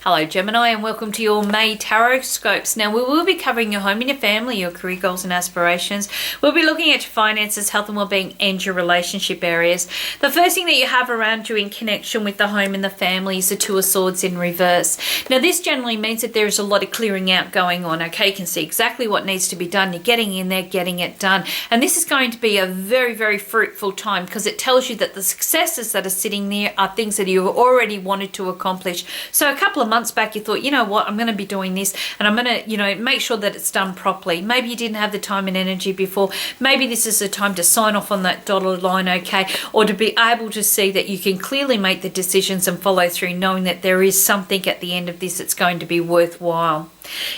Hello Gemini, and welcome to your May Tarotscopes. Now we will be covering your home and your family, your career goals and aspirations. We'll be looking at your finances, health and well-being, and your relationship areas. The first thing that you have around you in connection with the home and the family is the Two of Swords in reverse. Now this generally means that there is a lot of clearing out going on. Okay, you can see exactly what needs to be done. You're getting in there, getting it done. And this is going to be a very, very fruitful time because it tells you that the successes that are sitting there are things that you've already wanted to accomplish. So a couple of months back you thought, you know what, I'm going to be doing this and I'm going to, make sure that it's done properly. Maybe you didn't have the time and energy before. Maybe this is the time to sign off on that dotted line, okay, or to be able to see that you can clearly make the decisions and follow through, knowing that there is something at the end of this that's going to be worthwhile.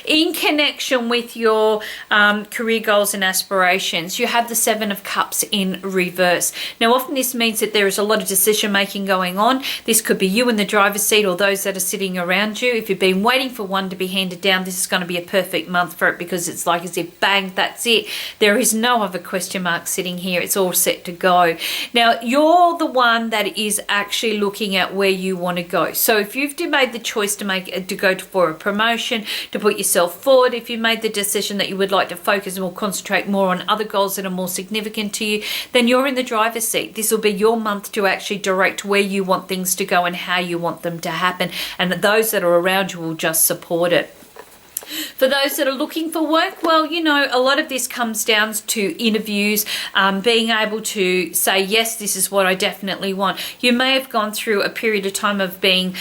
In connection with your career goals and aspirations, you have the Seven of Cups in reverse. Now often this means that there is a lot of decision making going on. This could be you in the driver's seat or those that are sitting around you. If you've been waiting for one to be handed down, this is going to be a perfect month for it because it's like as if bang, that's it. There is no other question mark sitting here. It's all set to go. Now you're the one that is actually looking at where you want to go. So if you've made the choice to go for a promotion, to put yourself forward, if you made the decision that you would like to focus and concentrate more on other goals that are more significant to you, then you're in the driver's seat. This will be your month to actually direct where you want things to go and how you want them to happen, and those that are around you will just support it. For those that are looking for work, well, a lot of this comes down to interviews, being able to say, yes, this is what I definitely want. You may have gone through a period of time of being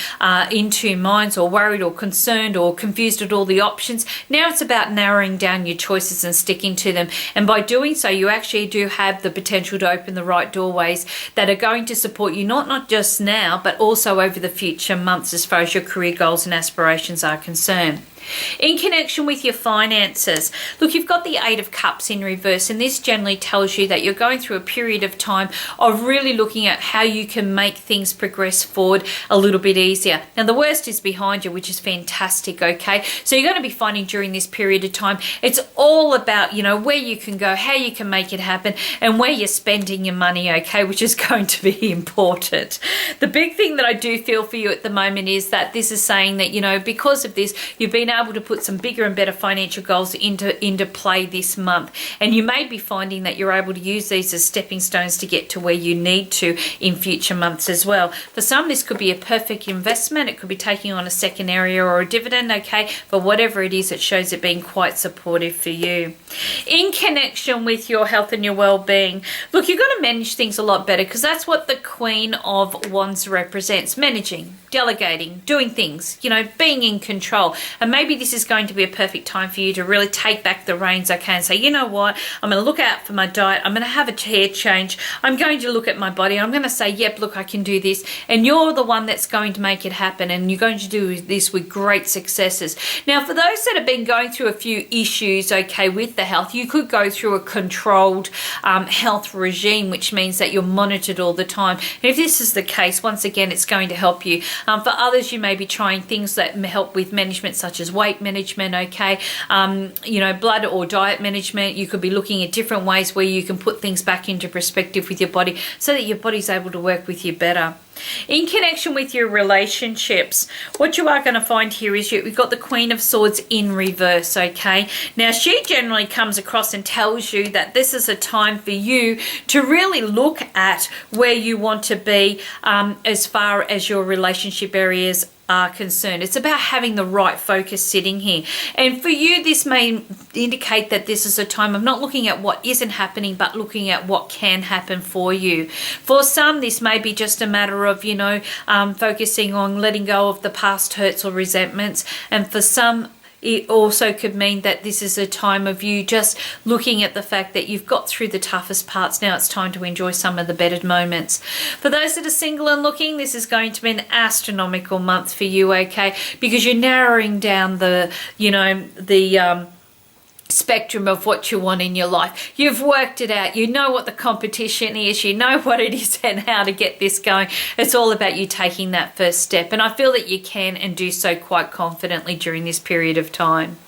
in two minds or worried or concerned or confused at all the options. Now it's about narrowing down your choices and sticking to them. And by doing so, you actually do have the potential to open the right doorways that are going to support you, not just now, but also over the future months as far as your career goals and aspirations are concerned. In connection with your finances, look, you've got the Eight of Cups in reverse, and this generally tells you that you're going through a period of time of really looking at how you can make things progress forward a little bit easier. Now the worst is behind you, which is fantastic, okay? So you're going to be finding during this period of time, it's all about, where you can go, how you can make it happen, and where you're spending your money, okay, which is going to be important. The big thing that I do feel for you at the moment is that this is saying that, because of this, you've been able to put some bigger and better financial goals into play this month, and you may be finding that you're able to use these as stepping stones to get to where you need to in future months as well. For some, this could be a perfect investment. It could be taking on a second area or a dividend, okay, but whatever it is, it shows it being quite supportive for you. In connection with your health and your well-being, look, you've got to manage things a lot better because that's what the Queen of Wands represents: managing, delegating, doing things, being in control. And maybe this is going to be a perfect time for you to really take back the reins, okay, and say, you know what, I'm going to look out for my diet, I'm going to have a hair change, I'm going to look at my body, I'm going to say, yep, look, I can do this, and you're the one that's going to make it happen, and you're going to do this with great successes. Now, for those that have been going through a few issues, okay, with the health, you could go through a controlled health regime, which means that you're monitored all the time. And if this is the case, once again, it's going to help you. For others, you may be trying things that help with management, such as weight management, okay, blood or diet management. You could be looking at different ways where you can put things back into perspective with your body so that your body's able to work with you better. In connection with your relationships, what you are going to find here is we've got the Queen of Swords in reverse, okay? Now, she generally comes across and tells you that this is a time for you to really look at where you want to be as far as your relationship areas are concerned. It's about having the right focus sitting here. And for you, this may indicate that this is a time of not looking at what isn't happening, but looking at what can happen for you. For some, this may be just a matter of, focusing on letting go of the past hurts or resentments. And for some, it also could mean that this is a time of you just looking at the fact that you've got through the toughest parts. Now it's time to enjoy some of the better moments. For those that are single and looking, this is going to be an astronomical month for you, okay? Because you're narrowing down the spectrum of what you want in your life. You've worked it out. You know what the competition is. You know what it is and how to get this going. It's all about you taking that first step. And I feel that you can and do so quite confidently during this period of time.